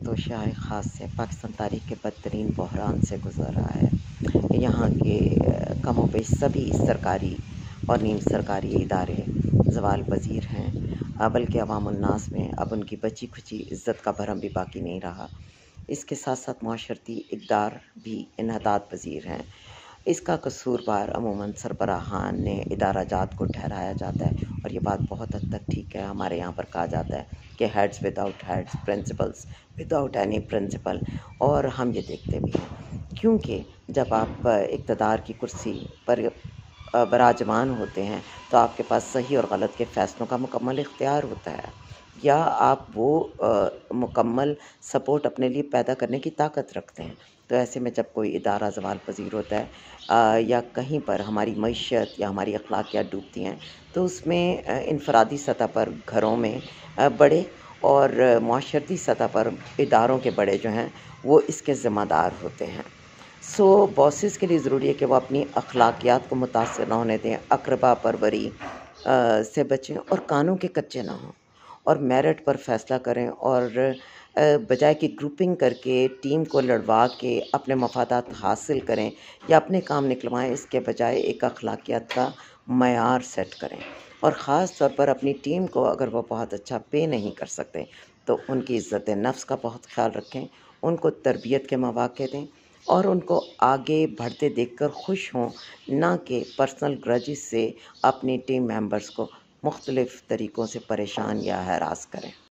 تو شاہ خاص سے پاکستان تاریخ کے بدترین بحران سے گزر رہا ہے۔ یہاں کے کم و بیش سبھی سرکاری اور نیم سرکاری ادارے زوال پذیر ہیں، بلکہ عوام الناس میں اب ان کی بچی کھچی عزت کا بھرم بھی باقی نہیں رہا۔ اس کے ساتھ ساتھ معاشرتی اقدار بھی انحطاط پذیر ہیں۔ اس کا قصوروار عموماً سربراہان نے ادارہ جات کو ٹھہرایا جاتا ہے، اور یہ بات بہت حد تک ٹھیک ہے۔ ہمارے یہاں پر کہا جاتا ہے کہ heads without heads, principles without any principle, اور ہم یہ دیکھتے بھی ہیں، کیونکہ جب آپ اقتدار کی کرسی پر براجمان ہوتے ہیں تو آپ کے پاس صحیح اور غلط کے فیصلوں کا مکمل اختیار ہوتا ہے، یا آپ وہ مکمل سپورٹ اپنے لیے پیدا کرنے کی طاقت رکھتے ہیں۔ تو ایسے میں جب کوئی ادارہ زوال پذیر ہوتا ہے یا کہیں پر ہماری معیشت یا ہماری اخلاقیات ڈوبتی ہیں، تو اس میں انفرادی سطح پر گھروں میں بڑے اور معاشرتی سطح پر اداروں کے بڑے جو ہیں وہ اس کے ذمہ دار ہوتے ہیں۔ باسز کے لیے ضروری ہے کہ وہ اپنی اخلاقیات کو متاثر نہ ہونے دیں، اقربا پروری سے بچیں اور کانوں کے کچے نہ ہوں، اور میرٹ پر فیصلہ کریں، اور بجائے کہ گروپنگ کر کے ٹیم کو لڑوا کے اپنے مفادات حاصل کریں یا اپنے کام نکلوائیں، اس کے بجائے ایک اخلاقیات کا معیار سیٹ کریں، اور خاص طور پر اپنی ٹیم کو اگر وہ بہت اچھا پے نہیں کر سکتے تو ان کی عزت نفس کا بہت خیال رکھیں، ان کو تربیت کے مواقع دیں، اور ان کو آگے بڑھتے دیکھ کر خوش ہوں، نہ کہ پرسنل گرجز سے اپنی ٹیم ممبرز کو مختلف طریقوں سے پریشان یا ہراس کریں۔